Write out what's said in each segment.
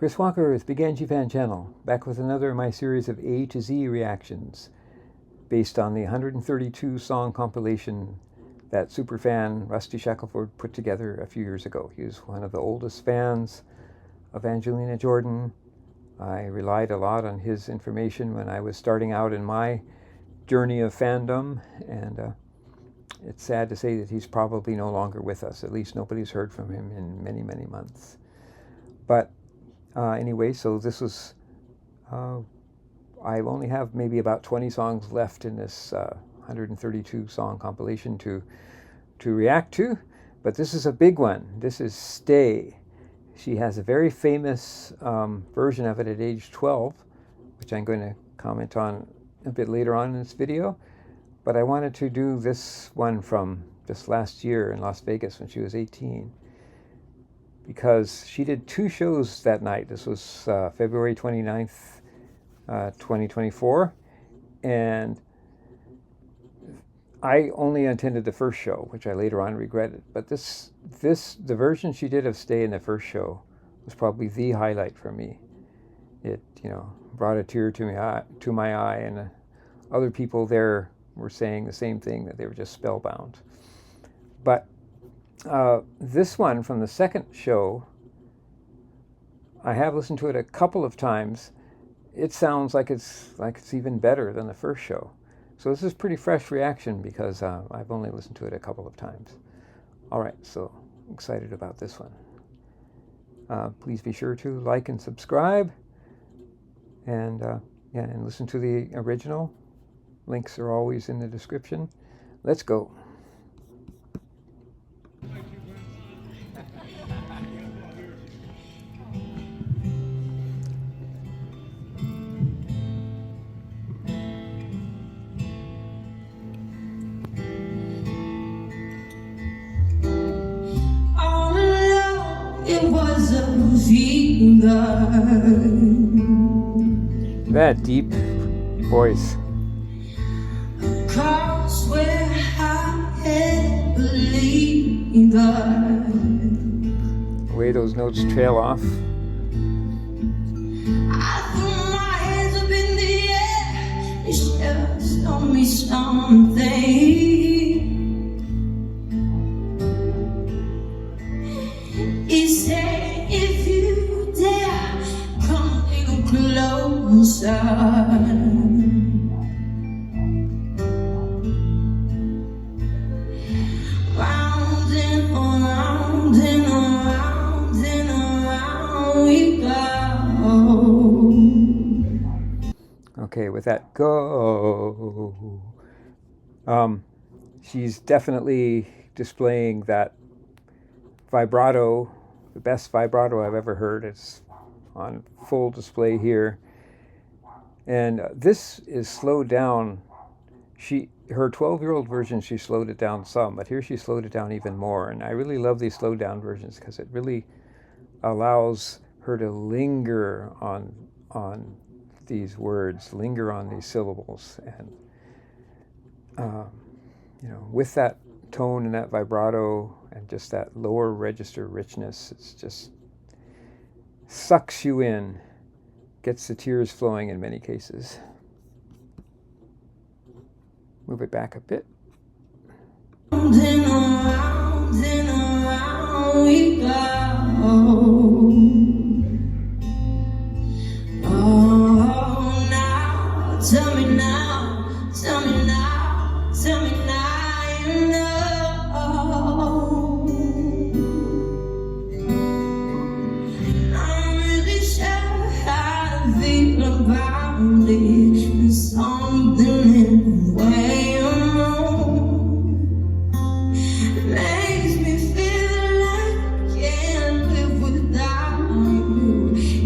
Chris Walker with Big Angie Fan Channel, back with another of my series of A to Z reactions based on the 132 song compilation that superfan Rusty Shackelford put together a few years ago. He was one of the oldest fans of Angelina Jordan. I relied a lot on his information when I was starting out in my journey of fandom, and it's sad to say that he's probably no longer with us. At least nobody's heard from him in many, many months. But anyway, so this was, I only have maybe about 20 songs left in this 132 song compilation to react to, but this is a big one. This is Stay. She has a very famous version of it at age 12, which I'm going to comment on a bit later on in this video. But I wanted to do this one from just last year in Las Vegas when she was 18, because she did 2 shows that night. This was February 29th, 2024, and I only attended the first show, which I later on regretted. But the version she did of Stay in the first show was probably the highlight for me. It, brought a tear to my eye, and other people there were saying the same thing, that they were just spellbound. But this one from the second show, I have listened to it a couple of times. It sounds like it's even better than the first show. So this is pretty fresh reaction because I've only listened to it a couple of times. All right, so excited about this one. Please be sure to like and subscribe, and and listen to the original. Links are always in the description. Let's go. It was a fever. That deep voice. Cause where I had believed The way those notes trail off. I threw my hands up in the air. It just told me something. He said, if you dare, come a little closer. Round and around and around and around we go. Okay, with that go, she's definitely displaying that vibrato, the best vibrato I've ever heard. It's on full display here. And this is slowed down. Her 12-year-old version, she slowed it down some, but here she slowed it down even more. And I really love these slowed down versions because it really allows her to linger on these words, linger on these syllables, and with that tone and that vibrato and just that lower register richness, it's just sucks you in, gets the tears flowing in many cases. Move it back a bit. Round and around we go. Oh, now, tell me now, tell me now, tell me now, you know. I'm really sure how to feel about it. There's something in the way you move makes me feel like I can't live without you.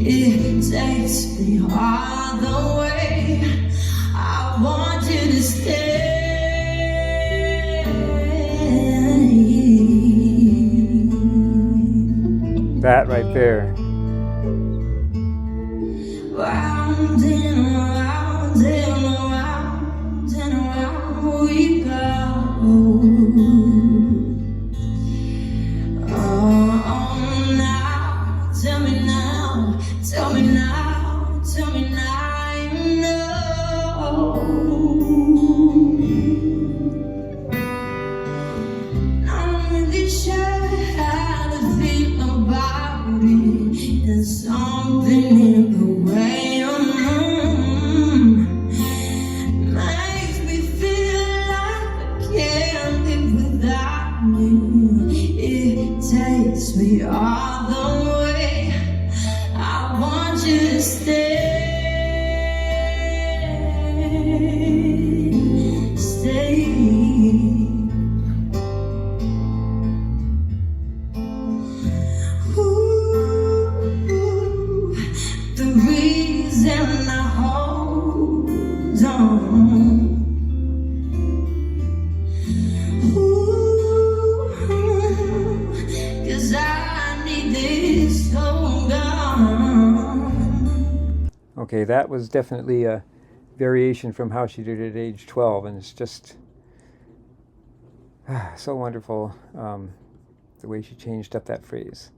It takes me all the way. I want you to stay. That right there. Round and around and around and around we go. Oh, now, tell me now, Tell me now you know. I'm really sure how to feel about it. There's something in the way you move. Makes me feel like I can't live without you. It takes me all the way. I want you to stay. Ooh, the reason I hold on. Ooh, 'cause I need this hold on. Okay, that was definitely a variation from how she did it at age 12, and it's just so wonderful the way she changed up that phrase.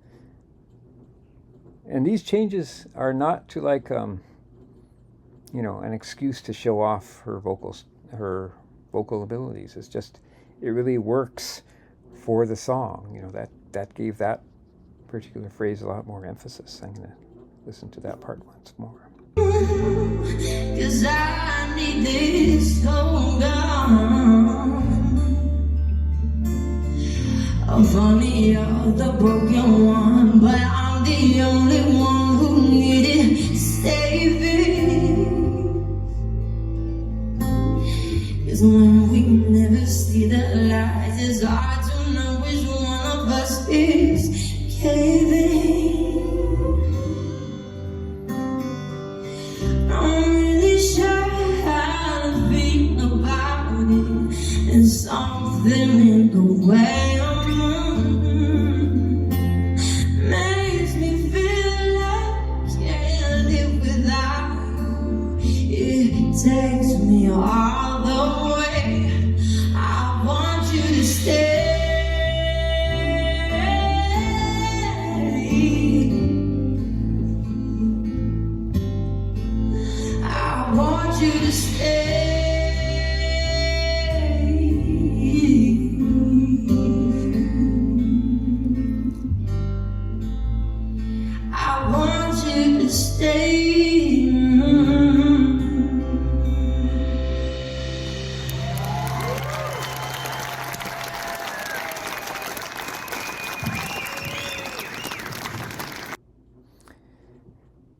And these changes are not to like an excuse to show off her vocal abilities. It's just, it really works for the song. That gave that particular phrase a lot more emphasis. I'm going to listen to that part once more. 'Cause I need this hold on. Funny, you're the broken one, but I'm the only one who needed saving. 'Cause when we never see the light, it's hard to know which one of us is caving. I'm really sure how to feel about it. There's something in the way I'm moving. Makes me feel like I can't live without you. It takes me all the way. I want you to stay. I want you to stay. I want you to stay.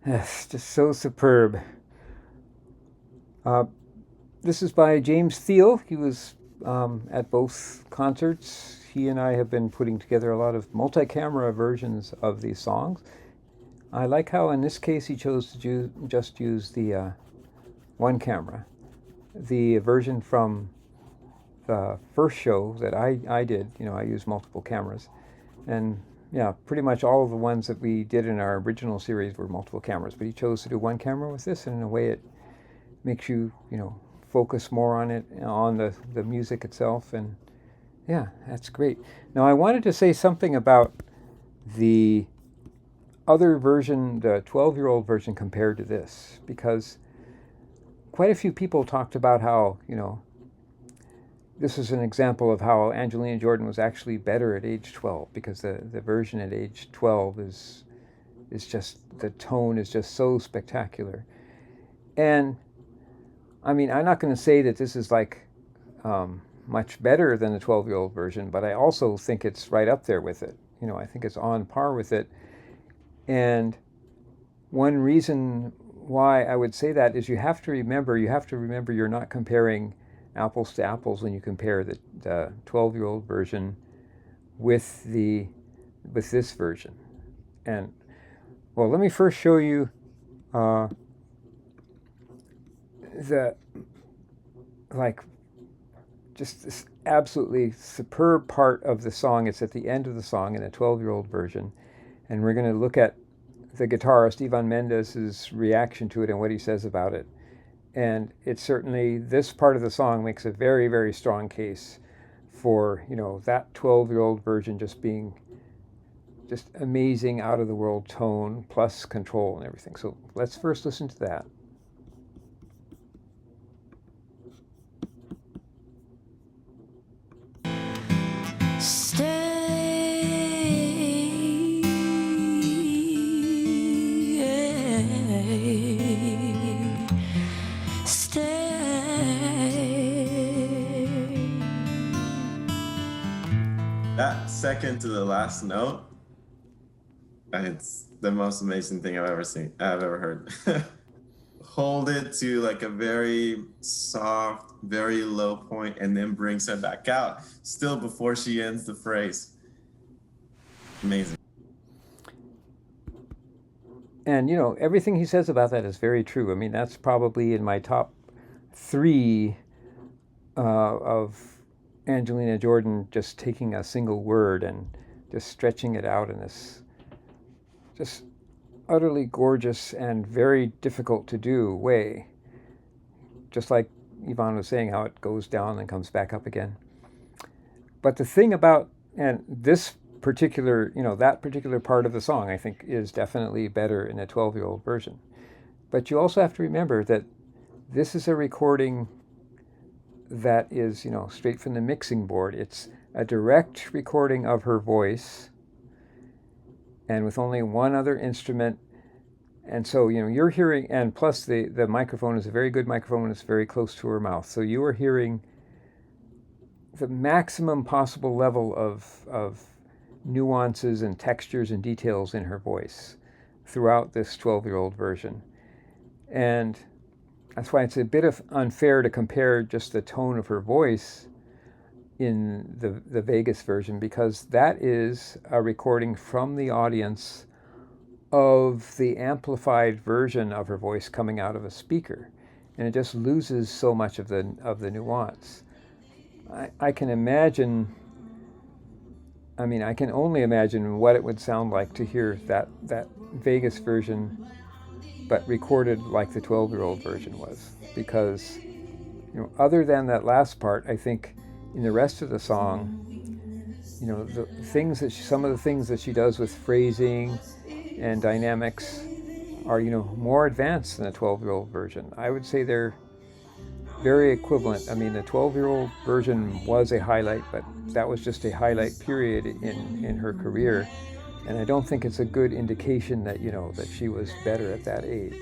Yes, just so superb. This is by James Thiel. He was at both concerts. He and I have been putting together a lot of multi-camera versions of these songs. I like how in this case he chose to just use the one camera. The version from the first show that I did, I used multiple cameras. And yeah, pretty much all of the ones that we did in our original series were multiple cameras, but he chose to do one camera with this, and in a way it makes you, focus more on it, on the music itself, and yeah, that's great. Now I wanted to say something about the other version, the 12-year-old version compared to this, because quite a few people talked about how, this is an example of how Angelina Jordan was actually better at age 12, because the version at age 12 is just, the tone is just so spectacular. And I mean, I'm not going to say that this is like much better than the 12-year-old version, but I also think it's right up there with it. I think it's on par with it. And one reason why I would say that is you have to remember you're not comparing apples to apples when you compare the 12-year-old version with this version. And well, let me first show you just this absolutely superb part of the song. It's at the end of the song in the 12-year-old version, and we're going to look at the guitarist Ivan Mendes's reaction to it and what he says about it. And it's certainly, this part of the song makes a very, very strong case for, that 12-year-old version just being just amazing, out-of-the-world tone, plus control and everything. So let's first listen to that. That second to the last note, it's the most amazing thing I've ever heard. Hold it to like a very soft, very low point, and then brings her back out, still before she ends the phrase. Amazing. And, you know, everything he says about that is very true. I mean, that's probably in my top 3 of Angelina Jordan just taking a single word and just stretching it out in this just utterly gorgeous and very difficult to do way. Just like Yvonne was saying, how it goes down and comes back up again. But the thing about, and this particular, you know, that particular part of the song, I think, is definitely better in a 12-year-old version. But you also have to remember that this is a recording that is, you know, straight from the mixing board. It's a direct recording of her voice, and with only one other instrument. And so, you know, you're hearing, and plus the microphone is a very good microphone. It's very close to her mouth. So you are hearing the maximum possible level of nuances and textures and details in her voice throughout this 12-year-old version. And that's why it's a bit unfair to compare just the tone of her voice in the Vegas version, because that is a recording from the audience of the amplified version of her voice coming out of a speaker, and it just loses so much of the nuance. I can imagine, I mean, I can only imagine what it would sound like to hear that Vegas version, but recorded like the 12-year-old version was. Because, you know, other than that last part, I think in the rest of the song, you know, the things that some of the things that she does with phrasing and dynamics are, you know, more advanced than the 12-year-old version. I would say they're very equivalent. I mean, the 12-year-old version was a highlight, but that was just a highlight period in her career. And I don't think it's a good indication that, you know, that she was better at that age.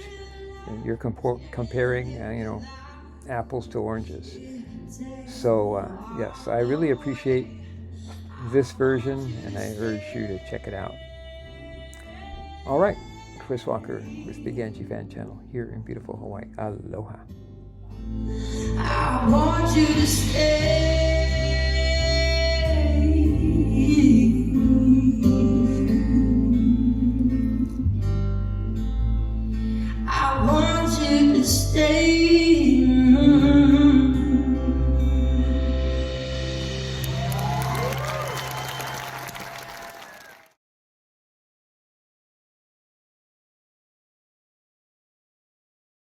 And you're comparing, you know, apples to oranges. So, yes, I really appreciate this version, and I urge you to check it out. All right, Chris Walker with Big Angie Fan Channel here in beautiful Hawaii. Aloha. I want you to stay. I want you to stay.